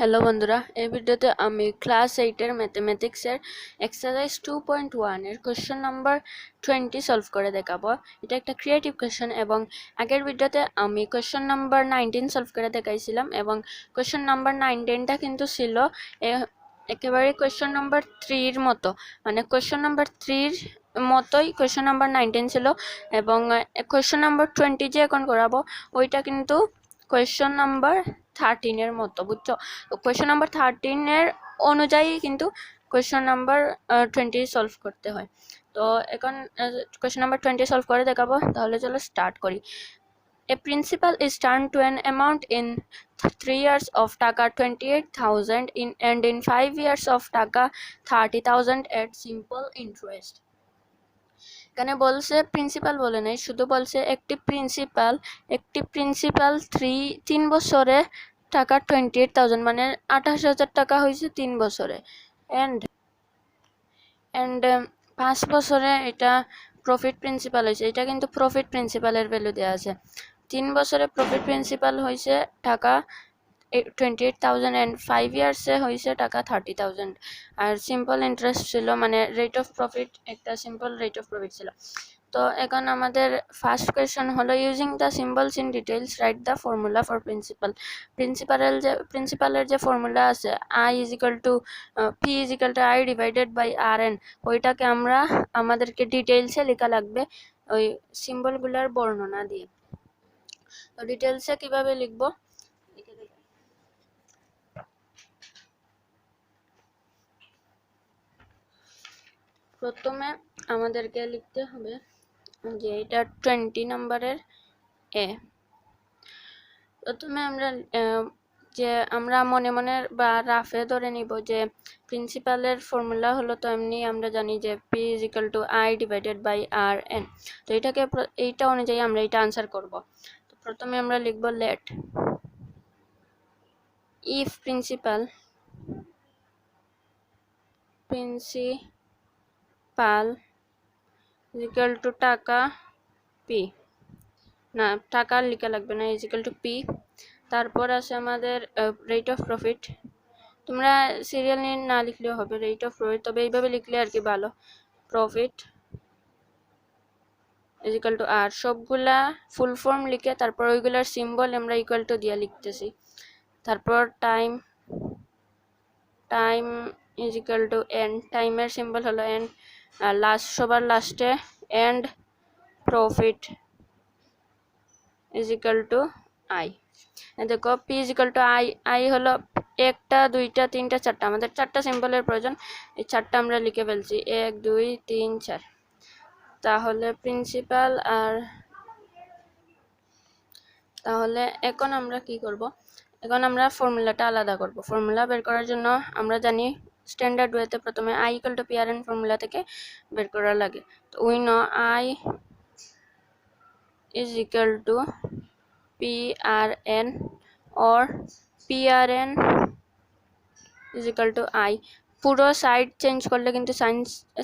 Hello বন্ধুরা, এই ভিডিওতে আমি ক্লাস 8-এর ম্যাথমেটিক্সের এক্সারসাইজ 2.1 এর কোশ্চেন নাম্বার 20 সলভ করে দেখাবো। এটা একটা ক্রিয়েটিভ কোশ্চেন এবং আগের ভিডিওতে আমি কোশ্চেন নাম্বার 19 সলভ করে দেখাইছিলাম এবং কোশ্চেন নাম্বার 19টা কিন্তু ছিল একেবারে কোশ্চেন নাম্বার 3-এর মতো, মানে কোশ্চেন নাম্বার 3-এর মতোই কোশ্চেন নাম্বার 19 ছিল এবং কোশ্চেন নাম্বার 20 যে এখন করাবো ওইটা কিন্তু কোয়েশ্চন নাম্বার 13 এর মতো, বুঝছো? তো কোয়েশ্চন নাম্বার 13 এর অনুযায়ী কিন্তু কোয়েশ্চন নাম্বার 20 সলভ করতে হয়। তো এখন কোয়েশ্চন নাম্বার 20 সলভ করে দেখাবো, তাহলে চলো স্টার্ট করি। A principal is turned to an amount in 3 years of taka 28,000 and in 5 years of taka 30,000 at simple interest. এখানে বলছে প্রিন্সিপাল বলে নাই, শুধু বলছে একটি প্রিন্সিপাল 3 বছরে টাকা 28,000 মানে 28,000 টাকা হয়েছে 3 বছরে, এন্ড 5 বছরে এটা প্রফিট প্রিন্সিপাল হয়েছে। এটা কিন্তু প্রফিট প্রিন্সিপালের ভ্যালু দেওয়া আছে। 3 বছরে প্রফিট প্রিন্সিপাল হয়েছে টাকা 28,000 এন্ড 5 ইয়ার্সে হয়েছে টাকা 30,000। আর সিম্পল ইন্টারেস্ট ছিল, মানে রেট অফ প্রফিট একটা সিম্পল রেট অফ প্রফিট ছিল। তো এখন আমাদের ফার্স্ট কোয়েশ্চন হলো, using the symbols in details write the formula for প্রিন্সিপালের যে ফর্মুলা আছে I is equal to P is equal to I divided by R N, ওইটাকে আমাদেরকে ডিটেইলসে লেখা লাগবে ওই সিম্বলগুলোর বর্ণনা দিয়ে। তো ডিটেইলসে কিভাবে লিখবো, প্রথমে আমাদেরকে লিখতে হবে যে এটা 20 নম্বরের এ। প্রথমে আমরা মনে মনে বা রাফে ধরে নিব যে প্রিন্সিপালের ফর্মুলা হলো, তো এমনি আমরা জানি যে P is equal to I divided by R N. তো এইটা অনুযায়ী আমরা এটা আনসার করব। তো প্রথমে আমরা লিখব let if principal is equal to টাকা পি, না টাকা লিখা লাগবে না, ইজ ইকুয়াল টু পি। তারপর আছে আমাদের রেট অফ প্রফিট। তোমরা সিরিয়াল নিয়ে না লিখলেও হবে, রেট অফ প্রফিট, তবে এইভাবে লিখলে আর কি ভালো। প্রফিট ইজ ইকুয়াল টু আর, সবগুলা ফুল ফর্ম লিখে তারপর ওইগুলার সিম্বল আমরা ইকুয়াল টু দিয়ে লিখতেছি। তারপর time is equal to N, টাইমের সিম্বল হলো এন, আর সবার লাস্টে and profit is equal to I. দেখো P is equal to I হলো একটা, দুইটা, তিনটা, চারটা, আমাদের চারটা সিম্বলের প্রয়োজন। এই চারটা আমরা লিখে ফেলছি, 1 2 3 4। তাহলে প্রিন্সিপাল তাহলে এখন আমরা কি করব, এখন আমরা ফর্মুলাটা আলাদা করব। ফর্মুলা বের করার জন্য আমরা জানি স্ট্যান্ডার্ড ওয়েতে প্রথমে I equal to P R N formula থেকে বের করা লাগে। তো we know I is equal to PRN or PRN is equal to I। পুরো সাইড চেঞ্জ করলে কিন্তু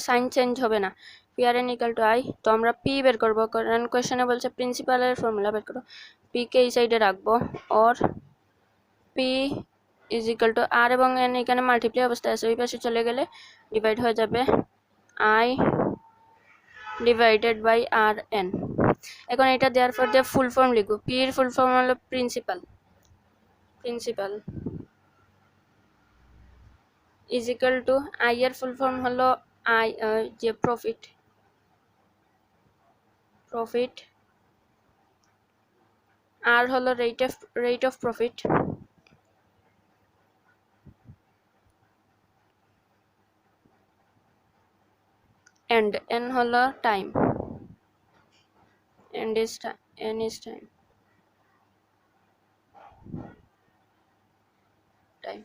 সাইন চেঞ্জ হবে না। PRN equal to I। তো আমরা P বের করবো, কারণ কোয়েশ্চনে বলছে প্রিন্সিপালের ফর্মুলা বের করো। P কে এই সাইডে রাখবো, or P is equal to R এবং N এখানে মাল্টিপ্লাই অবস্থায় আছে, ওই পাশে চলে গেলে ডিভাইড হয়ে যাবে I ডিভাইডেড বাই RN। এখন এটা দেওয়ার পর যে ফুল ফর্ম লিখব, পি এর ফুল ফর্ম হলো principal is equal to I এর ফুল ফর্ম হলো আই যে প্রফিট, আর হলো rate of profit, and N হলো টাইম, এন ইজ টাইম।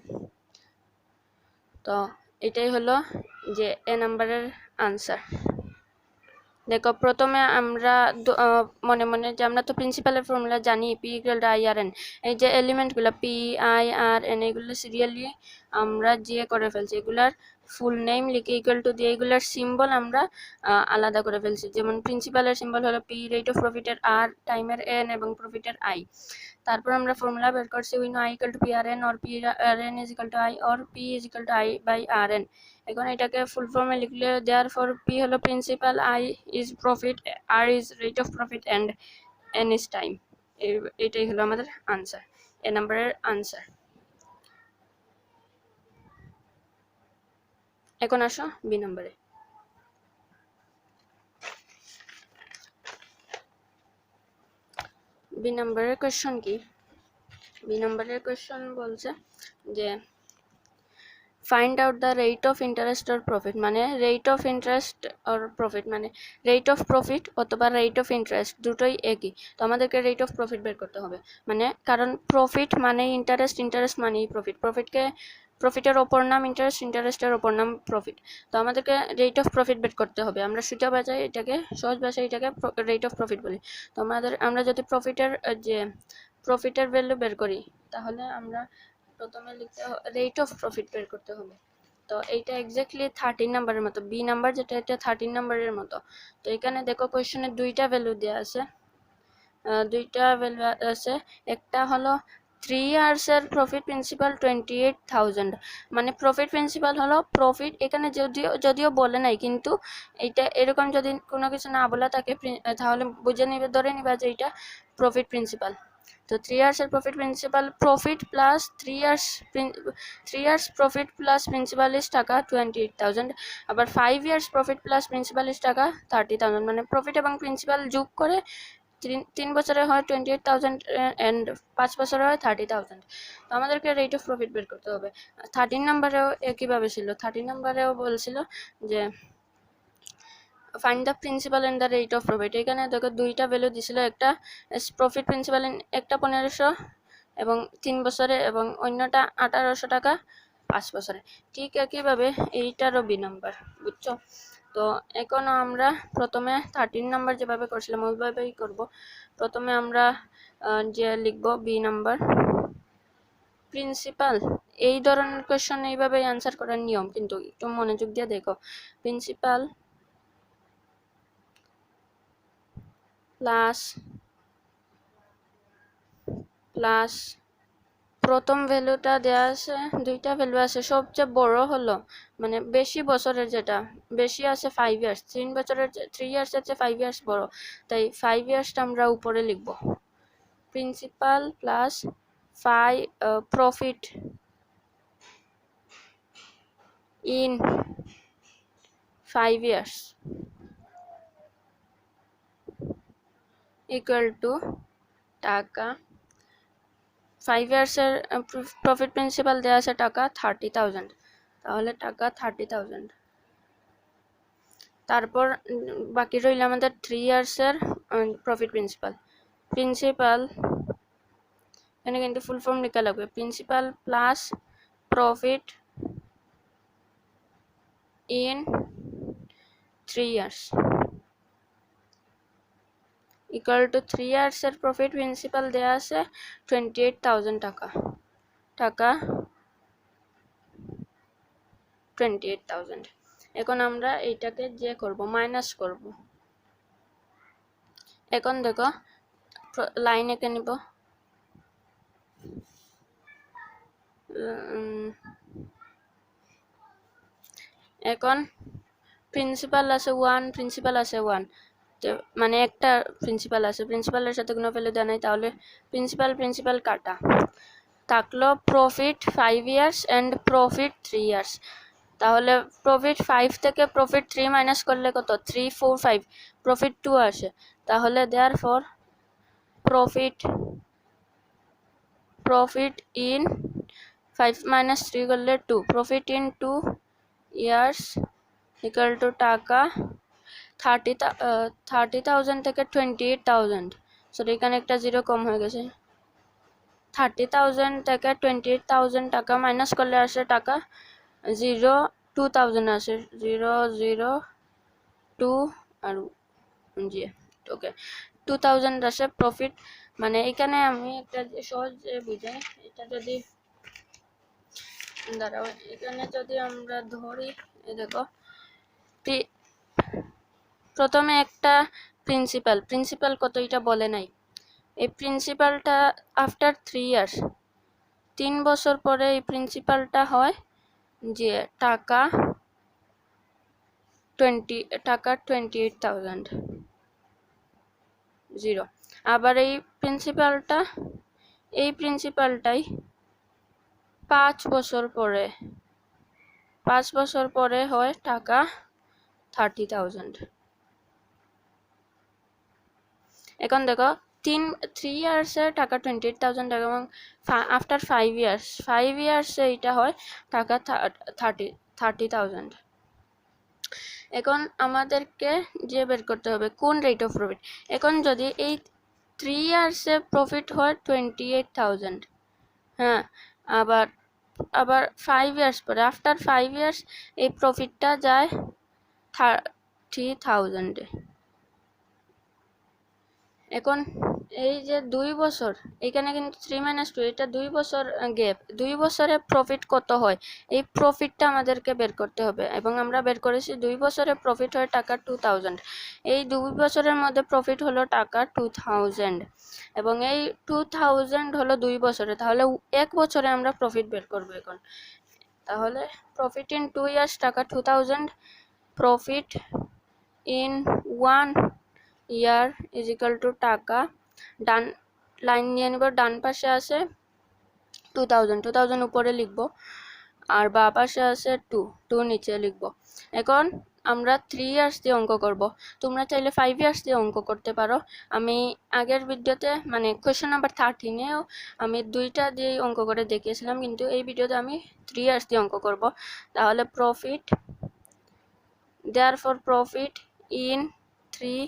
তো এটাই হলো যে এ নাম্বারের আনসার। দেখো প্রথমে আমরা মনে মনে যে আমরা তো প্রিন্সিপালের ফর্মুলা জানি, P equal to I R N. এই যে এলিমেন্টগুলো পি আই আর এন এগুলো সিরিয়ালি আমরা যে করে ফেলছি, এগুলার ফুল নেম লিখে ইকুয়াল টু দিয়ে এগুলার সিম্বল আমরা আলাদা করে ফেলছি। যেমন প্রিন্সিপালের সিম্বল হলো পি, রেট অফ প্রফিটের আর, টাইমের এন এবং প্রফিটের আই। তারপর আমরা ফর্মুলা বের করছি we know i equal to prn or prn is equal to i or p is equal to i by rn। এখন এটাকে ফুল ফর্মে লিখলে therefore p হলো principal, i is profit, r is rate of profit and n is time। এটাই হলো আমাদের answer, এ নাম্বারের answer. এখন আসো বি নাম্বারে। বি নাম্বারের কোয়েশ্চন কি? বি নাম্বারের কোয়েশ্চন বলছে যে find out the rate of interest or profit, মানে rate of interest or profit মানে রেট অফ প্রফিট অথবা রেট অফ ইন্টারেস্ট দুটোই একই, তো আমাদেরকে রেট অফ প্রফিট বের করতে হবে। মানে কারণ প্রফিট মানে ইন্টারেস্ট, ইন্টারেস্ট মানেই প্রফিট, প্রফিটের ওপর নাম ইন্টারেস্ট, ইন্টারেস্টের ওপর নাম প্রফিট। তো আমাদেরকে রেট অফ প্রফিট বের করতে হবে। আমরা সোজা ভাষায় এটাকে, সহজ ভাষায় এটাকে রেট অফ প্রফিট বলি। তো আমরা যদি প্রফিটের ভ্যালু বের করি তাহলে আমরা প্রথমে লিখতে রেট অফ প্রফিট বের করতে হবে। তো এইটা এক্স্যাক্টলি 13 নাম্বারের মতো, বি নাম্বার যেটা এটা 13 নাম্বারের মতো। তো এখানে দেখো কোয়েশ্চনে দুইটা ভ্যালু দেওয়া আছে, একটা হলো 3 ইয়ার্স এর প্রফিট প্রিন্সিপাল 28,000, মানে প্রফিট প্রিন্সিপাল হলো প্রফিট, এখানে যদিও বলে নাই, কিন্তু এইটা এরকম যদি কোনো কিছু না বলা থাকে তাহলে বুঝে নিবে, ধরে নিবা যে এটা প্রফিট প্রিন্সিপাল। তো 3 ইয়ার্স এর profit principal profit plus 3 years profit plus principal is টাকা 28,000, আবার 5 years profit plus principal is টাকা 30,000, মানে প্রফিট এবং প্রিন্সিপাল যোগ করে 3 বছরে হয় 28,000 এন্ড 5 বছরে হয় 30,000। তো আমাদেরকে রেট অফ প্রফিট বের করতে হবে। 13 নাম্বারেও একইভাবে ছিল, 13 নাম্বারেও বলছিল যে find the principal and the rate of profit. এখানে দেখো দুইটা ভ্যালু দিছিল, একটা প্রফিট প্রিন্সিপাল একটা 1500 এবং 3 বছরে, এবং অন্যটা 1800 টাকা 5 বছরে। ঠিক একইভাবে এইটারও বি নাম্বার, বুঝছো? তো এখন আমরা প্রথমে 13 নাম্বার যেভাবে করছিলাম ওইভাবেই করব। প্রথমে আমরা যে লিখব বি নাম্বার প্রিন্সিপাল। এই ধরনের কোয়েশ্চন এইভাবেই অ্যান্সার করার নিয়ম, কিন্তু একটু মনোযোগ দিয়ে দেখো। প্রিন্সিপাল প্লাস প্রথম ভ্যালুটা দেওয়া আছে, দুইটা ভ্যালু আছে, সবচেয়ে বড় হলো মানে বেশি বছরের যেটা বেশি আছে 5 ইয়ার্স, 3 বছরের 3 ইয়ার্স আছে 5 ইয়ার্স বড়, তাই 5 ইয়ার্সটা আমরা উপরে লিখব। Principal plus profit in 5 years equal to টাকা 5 ইয়ার্সের প্রফিট প্রিন্সিপাল দেওয়া আছে টাকা 30,000, তাহলে টাকা 30,000। তারপর বাকি রইল আমাদের 3 ইয়ার্সের প্রফিট প্রিন্সিপাল এখানে কিন্তু ফুল ফর্ম লেখা লাগবে, principal plus profit in 3 years equal to 3 ইয়ার্সের প্রফিট প্রিন্সিপাল দেওয়া আছে 28,000 টাকা 28,000। এখন আমরা এইটাকে যে করব মাইনাস করব। এখন দেখো লাইন এঁকে নিব, এখন প্রিন্সিপাল আছে 1, প্রিন্সিপাল আছে 1, মানে একটা প্রিন্সিপাল আছে, প্রিন্সিপালের সাথে কোনো ভ্যালু দেওয়া নাই, তাহলে প্রিন্সিপাল কাটা থাকলো profit 5 years and profit 3 years. তাহলে প্রফিট 5 থেকে প্রফিট 3 মাইনাস করলে কত? 3 4 5, প্রফিট 2 আসে। তাহলে দেয়ারফর প্রফিট ইন 5 মাইনাস 3 করলে 2, profit in 2 years equal to টাকা 30,000 থেকে 28,000, সো এখানে একটা জিরো কম হয়ে গেছে। 30,000 থেকে 28,000 টাকা মাইনাস করলে আসে টাকা 2,000 আসে, 002 আর জি ওকে 2,000 আসে প্রফিট। মানে এখানে আমি একটা সহজ বুঝাই, এটা যদি দাঁড়াও, এখানে যদি আমরা ধরি, দেখো প্রথমে একটা প্রিন্সিপাল কত এটা বলে নাই, এই প্রিন্সিপালটা আফটার 3 ইয়ার্স, 3 বছর পরে এই প্রিন্সিপালটা হয় যে টাকা 28,000 জিরো। আবার এই প্রিন্সিপালটাই 5 বছর পরে হয় টাকা 30,000। এখন দেখো 3 ইয়ার্সে টাকা 28,000 টাকা এবং আফটার 5 ইয়ার্সে এটা হয় টাকা 30,000। এখন আমাদেরকে যে বের করতে হবে কোন রেট অফ প্রফিট। এখন যদি এই 3 ইয়ার্সে প্রফিট হয় 28,000, হ্যাঁ, আবার 5 ইয়ার্স পরে আফটার 5 ইয়ার্স এই প্রফিটটা যায় 30,000। এখন এই যে 2 বছর, এখানে কিন্তু 3 - 2, এটা 2 বছর গ্যাপ, 2 বছরে প্রফিট কত হয় এই প্রফিটটা আমাদেরকে বের করতে হবে। এবং আমরা বের করেছি 2 বছরে প্রফিট হয় টাকা 2,000। এই 2 বছরের মধ্যে প্রফিট হলো টাকা 2,000 এবং এই 2,000 হলো 2 বছরে, তাহলে 1 বছরে আমরা প্রফিট বের করবো। এখন তাহলে প্রফিট ইন 2 ইয়ার্স টাকা 2,000, profit in 1 year is equal to টাকা, ডান লাইন নিয়ে নিব, ডান পাশে আছে 2,000 উপরে লিখব আর বা পাশে আছে 2 নিচে লিখব। এখন আমরা 3 ইয়ার্স দিয়ে অঙ্ক করব। তোমরা চাইলে 5 ইয়ার্স দিয়ে অঙ্ক করতে পারো। আমি আগের ভিডিওতে মানে কোয়েশ্চেন নাম্বার 13-এও আমি 2টা দিয়ে অঙ্ক করে দেখিয়েছিলাম, কিন্তু এই ভিডিওতে আমি 3 ইয়ার্স দিয়ে অঙ্ক করব। তাহলে profit, therefore profit in 3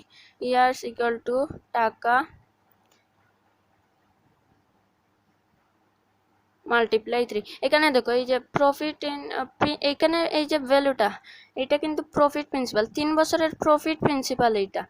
years equal to টাকা মাল্টিপ্লাই 3। এখানে দেখো এই যে প্রফিট ইন, এখানে এই যে ভ্যালুটা এটা কিন্তু প্রফিট প্রিন্সিপাল, 3 বছরের প্রফিট প্রিন্সিপাল এইটা,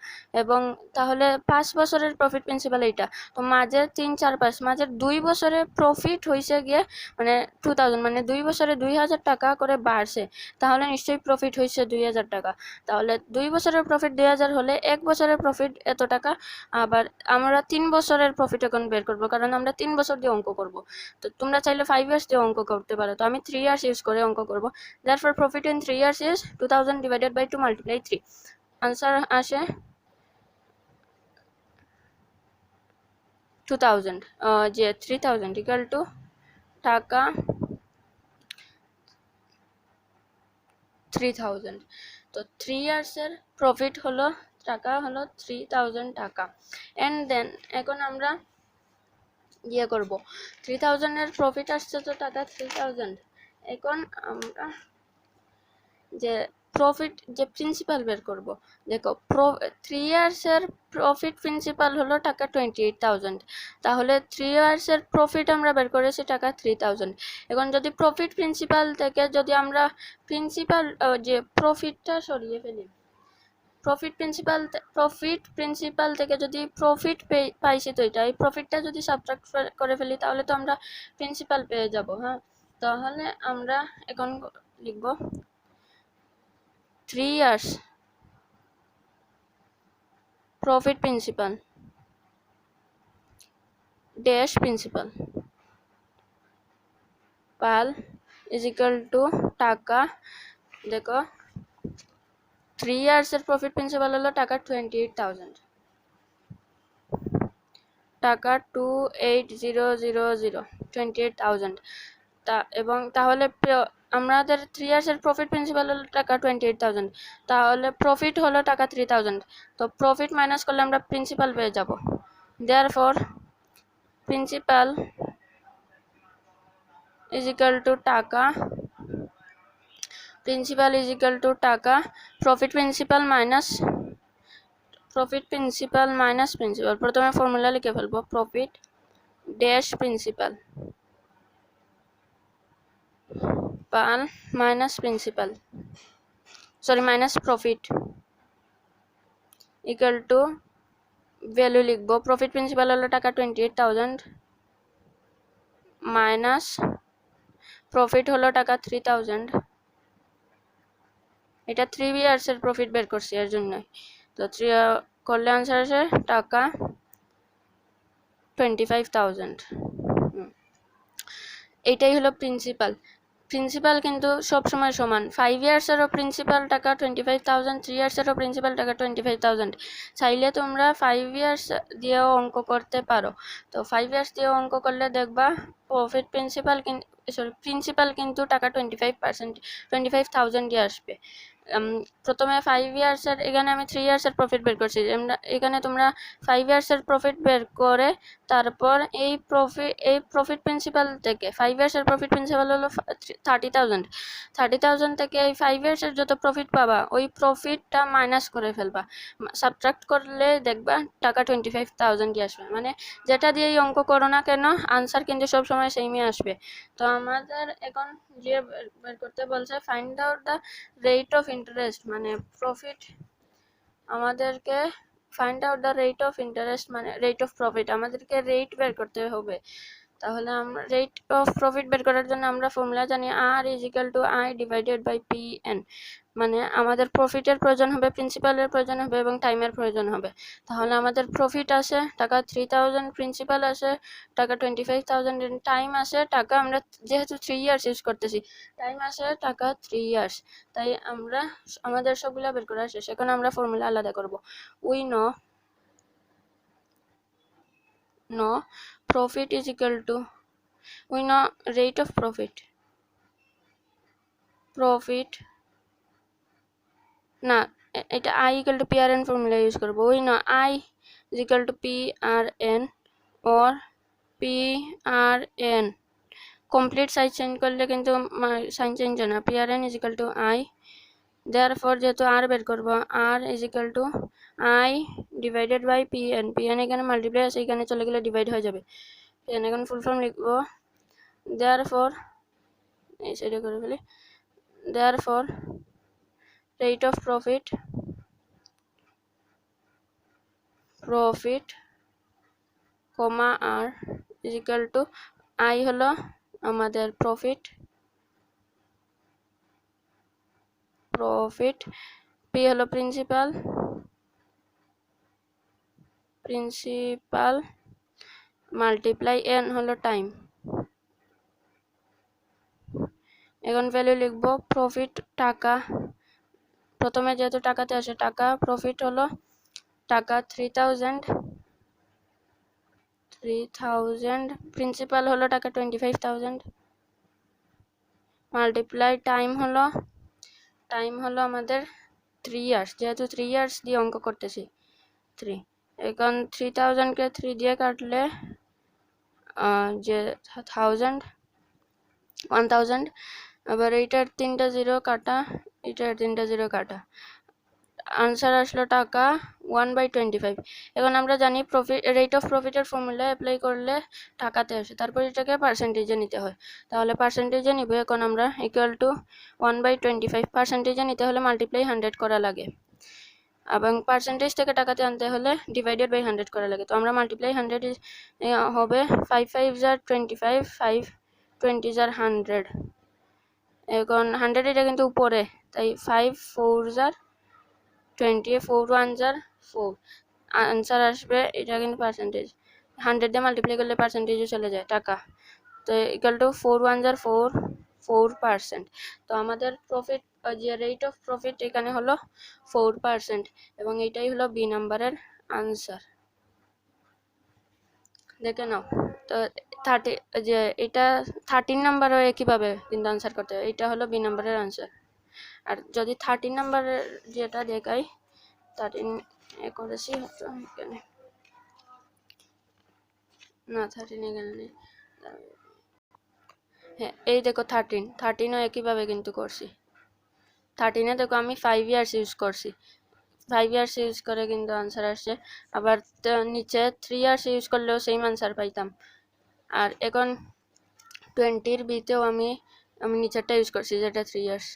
এবং তাহলে 5 বছরের প্রফিট প্রিন্সিপাল এইটা। তো মাঝের 3, 4, 5 মাঝের 2 বছরে প্রফিট হয়েছে গিয়ে মানে 2,000, মানে 2 বছরে 2,000 টাকা করে বাড়ছে, তাহলে নিশ্চয়ই প্রফিট হয়েছে 2,000 টাকা। তাহলে 2 বছরের প্রফিট 2,000 হলে 1 বছরের প্রফিট এত টাকা। আবার আমরা 3 বছরের প্রফিট এখন বের করব, কারণ আমরা 3 বছর দিয়ে অঙ্ক করব। তো তোমরা চাইলে 5 ইয়ার্স দিয়ে অঙ্ক করতে পারো, তো আমি 3 ইয়ার্স ইউজ করে অঙ্ক করব। therefore profit in 3 years is 2,000 divided by 2 multiply 3। Answer আসে 2,000, যে 3,000 equal to টাকা 3,000। তো 3 ইয়ার্সের প্রফিট হলো টাকা হলো 3,000 টাকা। এন্ড দেন এখন আমরা ইয়ে করব, 3,000 এর প্রফিট আসছে তো টাকা 3,000। এখন আমরা যে প্রফিট যে প্রিন্সিপাল বের করব, দেখো 3 ইয়ার্সের প্রফিট প্রিন্সিপাল হলো টাকা 28,000, তাহলে 3 ইয়ার্সের প্রফিট আমরা বের করেছি টাকা 3,000। এখন যদি প্রফিট প্রিন্সিপাল থেকে যদি আমরা যে প্রফিটটা সরিয়ে ফেলি, প্রফিট প্রিন্সিপাল থেকে যদি প্রফিট পাইছি, তো এটা এই প্রফিটটা যদি সাবট্রাক্ট করে ফেলি তাহলে তো আমরা প্রিন্সিপাল পেয়ে যাব। হ্যাঁ, তাহলে আমরা এখন লিখব 3 years profit principal dash principal pal is equal to টাকা, দেখো 3 years এর প্রফিট প্রিন্সিপাল হলো টাকা 28,000, টাকা 28,000 28,000। এবং তাহলে আমাদের 3 ইয়ার্স এর প্রফিট প্রিন্সিপাল হলো টাকা 28,000, তাহলে প্রফিট হলো টাকা 3,000। তো প্রফিট মাইনাস করলে আমরা প্রিন্সিপাল পেয়ে যাব। therefore principal is equal to টাকা, প্রিন্সিপাল is equal to টাকা, প্রফিট প্রিন্সিপাল মাইনাস প্রিন্সিপাল। প্রথমে ফর্মুলা লিখে ফেলবো, প্রফিট ড্যাশ প্রিন্সিপাল পাল minus principal, sorry minus profit equal to value লিখবো, প্রফিট প্রিন্সিপাল হলো টাকা 28,000 মাইনাস প্রফিট হলো টাকা 3,000। এটা 3 ইয়ার্স এর প্রফিট বের করছি এর জন্য, তো 3 করলে আনসার আসে টাকা 25,000। এইটাই হলো প্রিন্সিপাল কিন্তু সব সময় সমান। 5 ইয়ার্সেরও প্রিন্সিপাল টাকা 25,000, 3 ইয়ার্সেরও প্রিন্সিপাল টাকা 25,000। চাইলে তোমরা 5 ইয়ার্স দিয়েও অঙ্ক করতে পারো। তো 5 ইয়ার্স দিয়েও অঙ্ক করলে দেখবা প্রিন্সিপাল কিন্তু টাকা 25,000 দিয়ে আসবে। প্রথমে 5 ইয়ার্সের, এখানে আমি 3 ইয়ার্সের প্রফিট বের করছি। এখানে তোমরা 5 ইয়ার্সের প্রফিট বের করে তারপর এই প্রফিট প্রিন্সিপাল থেকে 5 ইয়ার্সের প্রফিট প্রিন্সিপাল হলো 30,000 থেকে এই 5 ইয়ার্সের যত প্রফিট পাবা ওই প্রফিটটা মাইনাস করে ফেলবা, সাবট্রাক্ট করলে দেখবা টাকা 25,000 দিয়ে আসবে। মানে যেটা দিয়ে এই অঙ্ক করো না কেন আনসার কিন্তু সব সময় সেমই আসবে। তো আমাদের এখন যে বের করতে বলছে find out the rate of interest, মানে প্রফিট আমাদেরকে find out the rate of interest মানে রেট অফ প্রফিট, আমাদেরকে রেট বের করতে হবে। তাহলে আমরা রেট অফ প্রফিট বের করার জন্য আমরা ফর্মুলা জানি R = I divided by PN। মানে আমাদের প্রফিটের প্রয়োজন হবে, প্রিন্সিপালের প্রয়োজন হবে এবং টাইমের প্রয়োজন হবে। তাহলে আমাদের প্রফিট আছে টাকা 3,000, প্রিন্সিপাল আছে টাকা 25,000, টাইম আছে টাকা, আমরা যেহেতু 3 ইয়ার্স ইউজ করতেছি টাইম আছে টাকা 3 ইয়ার্স। তাই আমরা আমাদের সবগুলা বের করা শেষ। এখন আমরা ফর্মুলা আলাদা করব। We know profit is equal to, we know rate of profit না, এটা I = PRN ফর্মুলা ইউজ করব। we know I = PRN or PRN complete size change করলে কিন্তু সাইন চেঞ্জ হয় না। PRN = I, therefore যেহেতু R বের করব R = I divided by PN। PN এখানে মাল্টিপ্লাই আছে, এখানে চলে গেলে ডিভাইড হয়ে যাবে। PN এখন ফুল ফর্ম লিখব, therefore এই সাইডে করে ফেলি, therefore rate of profit comma R = I হলো আমাদের প্রফিট, P হলো প্রিন্সিপাল মাল্টিপ্লাই N হলো টাইম। এখন ভ্যালু লিখব প্রফিট টাকা, প্রথমে যেহেতু টাকাতে আসে টাকা, প্রফিট হলো টাকা 3,000, প্রিন্সিপাল হলো টাকা 25,000 মাল্টিপ্লাই টাইম হলো আমাদের 3 ইয়ার্স, যেহেতু 3 ইয়ার্স দিয়ে অঙ্ক করতেছি 3। এখন 3,000-কে 3 দিয়ে কাটলে যে 1,000, আবার এইটার 3টা 0 কাটা, এটার 3টা 0 কাটা, আনসার আসলো টাকা 1/25। এখন আমরা জানি রেট অফ প্রফিটের ফর্মুলা অ্যাপ্লাই করলে টাকাতে আসে, তারপর এটাকে পার্সেন্টেজে নিতে হয়। তাহলে পার্সেন্টেজে নিব এখন আমরা =1/25। পার্সেন্টেজে নিতে হলে মাল্টিপ্লাই 100 করা লাগে এবং পার্সেন্টেজ থেকে টাকাতে আনতে হলে ডিভাইডেড বাই 100 করা লাগে। তো আমরা মাল্টিপ্লাই 100 হবে 5 5 * 25, 5 20 * 100। এখন 100 এটা কিন্তু উপরে, তাই 5 4 * 20, 4 1 * 4, আনসার আসবে, এটা কিন্তু পার্সেন্টেজ 100 দিয়ে মাল্টিপ্লাই করলে পার্সেন্টেজে চলে যায় টাকা। তো = 4 1 * 4, 4%। তো আমাদের প্রফিট যে রেট অফ প্রফিট এখানে হলো 4% এবং এটাই হলো বি নাম্বারের আনসার। দেখে নাও। তো 30 যে এটা 13 নাম্বারও একইভাবে কিন্তু আনসার করতে হবে। এটা হলো বি নাম্বারের আনসার। আর যদি 13 নাম্বারের যেটা দেখাই 13 করেছি হয়তো এখানে না, 13 এখানে নেই। হ্যাঁ এই দেখো 13ও একইভাবে কিন্তু করছি। 13-এ দেখো আমি 5 ইয়ার্স ইউজ করছি, 5 ইয়ার্স ইউজ করে কিন্তু আনসার আসছে। আবার নিচে 3 ইয়ার্স ইউজ করলেও সেম আনসার পাইতাম। আর এখন 20-র বিতেও আমি নিচেরটা ইউজ করছি যেটা 3 ইয়ার্স,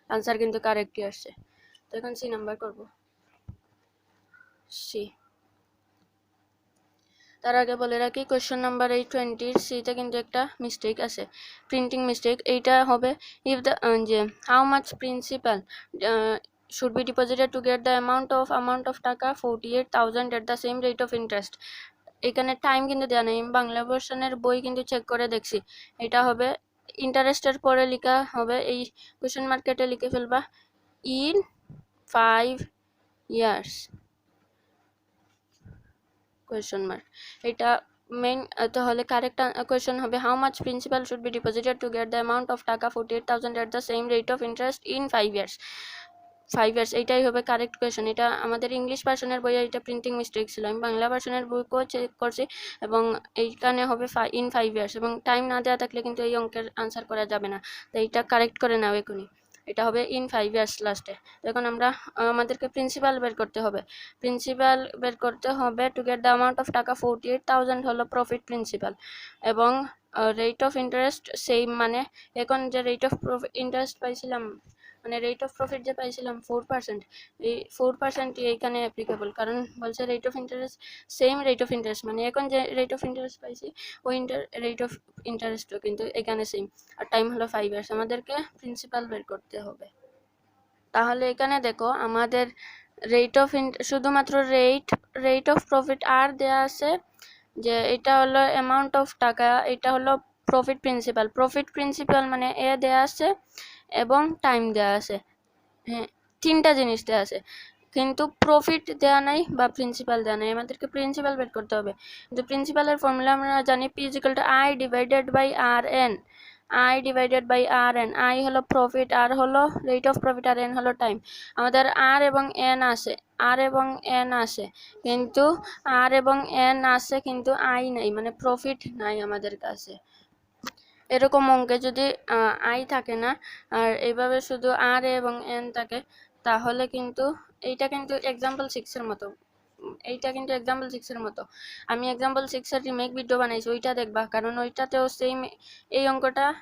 আনসার কিন্তু কারেক্টই আসছে। তো এখন সি নাম্বার করব। সি, তার আগে বলে রাখি কোয়েশ্চেন নাম্বার 20 সিতে কিন্তু একটা মিস্টেক আছে, প্রিন্টিং মিস্টেক। এইটা হবে ইফ দ্য যে how much principal should be deposited to get the amount of টাকা 48,000 at the same rate of interest. এখানে টাইম কিন্তু দেওয়া নেই, বাংলা ভার্সনের বই কিন্তু চেক করে দেখছি। এটা হবে ইন্টারেস্টের পরে লেখা হবে, এই কোয়েশ্চেন মার্কেটে লিখে ফেলবা ইন 5 years কোয়েশ্চেন মার্ক। এটা মেইন। তাহলে কারেক্ট কোয়েশ্চেন হবে how much principal should be deposited to get the amount of টাকা 48,000 at the same rate of interest in 5 years। 5 years এইটাই হবে কারেক্ট কোয়েশ্চেন। এটা আমাদের ইংলিশ ভার্সনের বইয়ে এটা প্রিন্টিং মিস্টেক ছিল, আমি বাংলা ভার্সনের বইকেও চেক করছি এবং এইখানে হবে ইন 5 years, এবং টাইম না দেওয়া থাকলে কিন্তু এই অঙ্কের আনসার করা যাবে না। তো এইটা কারেক্ট করে নাও এখনই, এটা হবে ইন 5 years লাস্টে। এখন আমরা আমাদেরকে প্রিন্সিপাল বের করতে হবে। প্রিন্সিপাল বের করতে হবে to get the amount of টাকা 48,000 হলো প্রফিট প্রিন্সিপাল, এবং রেট অফ ইন্টারেস্ট সেম, মানে এখন যে রেট অফ ইন্টারেস্ট পাইছিলাম, মানে রেট অফ প্রফিট যে পাইছিলাম 4%, এই 4% এইখানে অ্যাপ্লিকেবল, কারণ বলছে rate of interest same rate of interest, মানে এখন যে রেট অফ ইন্টারেস্ট পাইছি ওই রেট অফ ইন্টারেস্টও কিন্তু এখানে সেম, আর টাইম হলো 5 years। আমাদেরকে প্রিন্সিপাল বের করতে হবে। তাহলে এখানে দেখো আমাদের রেট অফ শুধুমাত্র রেট অফ প্রফিট আর দেয়া আছে যে এটা হলো অ্যামাউন্ট অফ টাকা, এটা হলো প্রফিট প্রিন্সিপাল মানে এ দেয়া আছে এবং টাইম দেয়া আছে, হ্যাঁ তিনটা জিনিস দেওয়া আছে, কিন্তু প্রফিট দেওয়া নাই বা প্রিন্সিপাল দেওয়া নাই। আমাদেরকে প্রিন্সিপাল বের করতে হবে, কিন্তু প্রিন্সিপালের ফর্মুলা আমরা জানি P equal to I divided by R N. I divided by R N, I হলো প্রফিট, আর হলো রেট অফ প্রফিট, আর এন হলো টাইম। আমাদের আর এবং এন আছে, কিন্তু আর এবং এন আছে কিন্তু আই নাই, মানে প্রফিট নাই আমাদের কাছে। এরকম অঙ্কে যদি আই থাকে না আর এইভাবে শুধু আর এবং এন থাকে, তাহলে কিন্তু এইটা কিন্তু এক্সাম্পল 6 এর মতো, আমি এক্সাম্পল 6 এর রিমেক ভিডিও বানাইছি, ওইটা দেখবা, কারণ ওইটাতেও সেম এই অঙ্কটার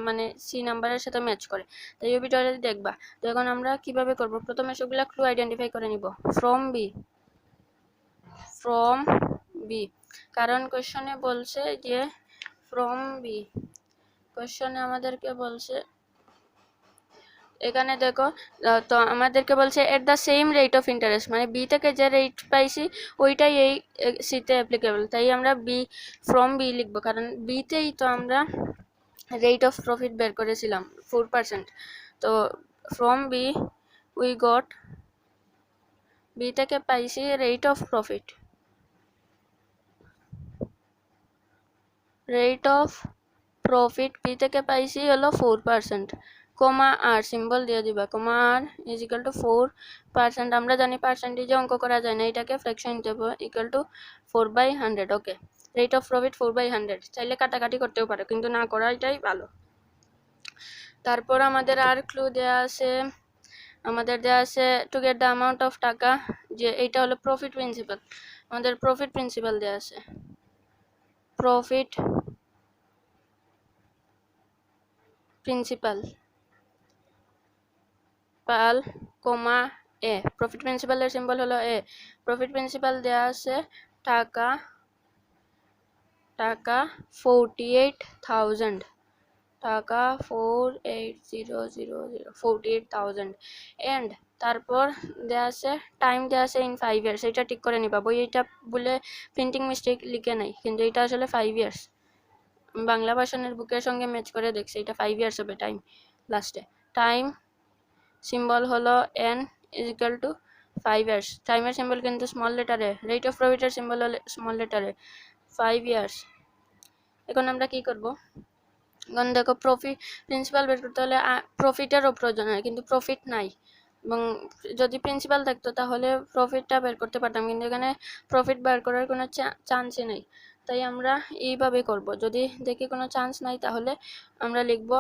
মানে সি নাম্বারের সাথে ম্যাচ করে, তাই এই ভিডিওটা দেখবা। তো এখন আমরা কিভাবে করব, প্রথমে সবগুলা ক্লু আইডেন্টিফাই করে নিব ফ্রম বি, কারণ কোশ্চেনে বলছে যে ফ্রম বি, কোশ্চেনে আমাদেরকে বলছে, এখানে দেখো তো আমাদেরকে বলছে at the same rate of interest, মানে বি থেকে যে রেট পাইছি ওইটাই এই সিতে অ্যাপ্লিকেবল, তাই আমরা ফ্রম বি লিখবো, কারণ বিতেই তো আমরা রেট অফ প্রফিট বের করেছিলাম 4%। তো from B we got, B থেকে পাইছি রেট অফ প্রফিট, বি থেকে পাইছি হলো 4%, কমা আর সিম্বল দিয়ে দিবা, comma R is equal to 4%। আমরা জানি পার্সেন্টেজে অঙ্ক করা যায় না, এটাকে ফ্র্যাকশন দেব equal to 4/100। Okay, rate of profit 4/100, চাইলে কাটাকাটি করতেও পারো কিন্তু না করা এটাই ভালো। তারপর আমাদের আর ক্লু দেওয়া আছে, to get the amount of টাকা, যে এইটা হলো প্রফিট প্রিন্সিপাল, আমাদের প্রফিট প্রিন্সিপাল দেওয়া আছে, প্রফিট প্রিন্সিপাল কমা এ, প্রফিট প্রিন্সিপালের সিম্বল হলো এ, প্রফিট প্রিন্সিপাল দেওয়া আছে টাকা 48,000, টাকা 48,000 এন্ড তারপর দেওয়া আছে টাইম দেওয়া আছে ইন 5 years। এটা ঠিক করে নিবা, বই এটা বলে প্রিন্টিং মিস্টেক লিখে নাই, কিন্তু এটা আসলে 5 years, বাংলা ভার্সনের বুকের সঙ্গে ম্যাচ করে দেখছি, এটা 5 years হবে টাইম লাস্টে। টাইম সিম্বল হলো N is equal two 5 years, টাইমের সিম্বল কিন্তু স্মল লেটারে, রেট অফ প্রফিটের সিম্বল হলো স্মল লেটারে 5 years। এখন আমরা কি করব, এখন দেখো প্রফিট প্রিন্সিপাল বের করতে হলে প্রফিটেরও প্রয়োজন হয়, কিন্তু প্রফিট নাই, এবং যদি প্রিন্সিপাল থাকতো তাহলে প্রফিটটা বের করতে পারতাম, কিন্তু এখানে প্রফিট বের করার কোনো চান্সই নেই, তাই আমরা এইভাবে করব। যদি দেখি কোনো চান্স নাই তাহলে আমরা লিখব,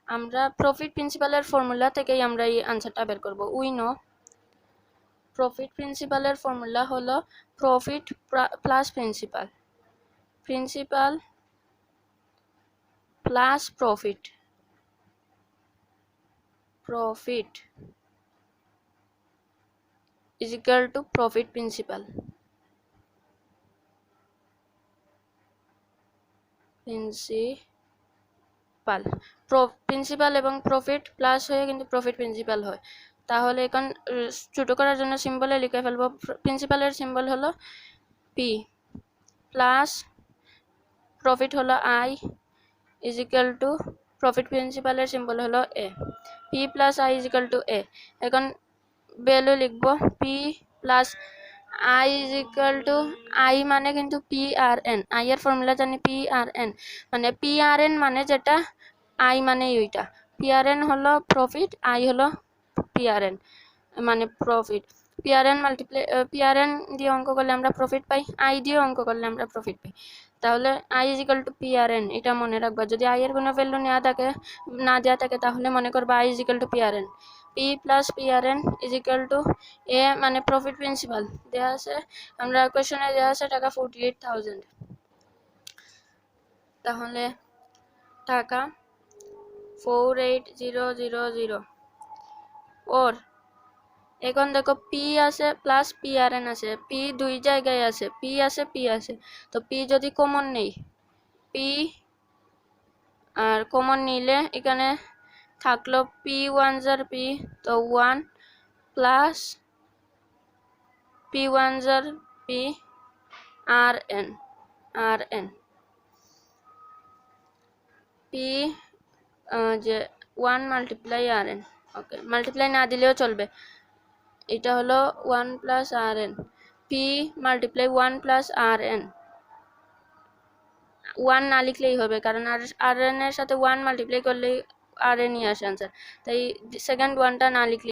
আমরা প্রফিট প্রিন্সিপালের ফর্মুলা থেকেই আমরা এই আনসারটা বের করব। উই নো প্রফিট প্রিন্সিপালের ফর্মুলা হলো profit plus principal plus profit is equal to profit principal এবং প্রফিট প্লাস হয়ে কিন্তু প্রফিট প্রিন্সিপাল হয়। তাহলে এখন ছোট করার জন্য সিম্বলে লিখে ফেলবো, প্রিন্সিপালের সিম্বল হলো পি প্লাস প্রফিট হলো I is equal to profit প্রিন্সিপালের সিম্বল হলো A, P plus I is equal to A. এখন ভ্যালু লিখবো P plus I is equal to I মানে কিন্তু পি আর এন, আই এর ফর্মুলা জানি পি আর এন, মানে পি আর এন মানে যেটা আই মানে ওইটা, পি আর এন হলো প্রফিট, আই হলো পি আর এন মানে প্রফিট। পিআরএন মাল্টিপ্লাই পিআরএন দিয়ে অঙ্ক করলে আমরা প্রফিট পাই, আই দিয়ে অঙ্ক করলে আমরা প্রফিট পাই। তাহলে I is equal to PRN, এটা মনে রাখবা। যদি আই এর কোনো ভ্যালু না দেওয়া থাকে তাহলে মনে করবা I is equal to PRN. P plus PRN is equal to A মানে প্রফিট প্রিন্সিপাল দেওয়া আছে, আমরা কোয়েশনে দেওয়া আছে টাকা 48,000, তাহলে টাকা 48,000 ওর এখন দেখো পি আছে প্লাস পি আর এন আছে, পি দুই জায়গায় আছে, পি আছে, তো পি যদি কমন নেই, পি আর কমন নিলে এখানে থাকলো পি ওয়ান জার পি, তো 1 প্লাস পি ওয়ান জার পি আর এন পি যে 1 multiply R N, okay multiply না দিলেও চলবে, এটা হলো 1 plus R N, P multiply 1 plus R N, 1 না লিখলেই হবে কারণ আর এন এর সাথে 1 মাল্টিপ্লাই করলেই আর এনই আসে আনসার, তাই সেকেন্ড ওয়ানটা না লিখলে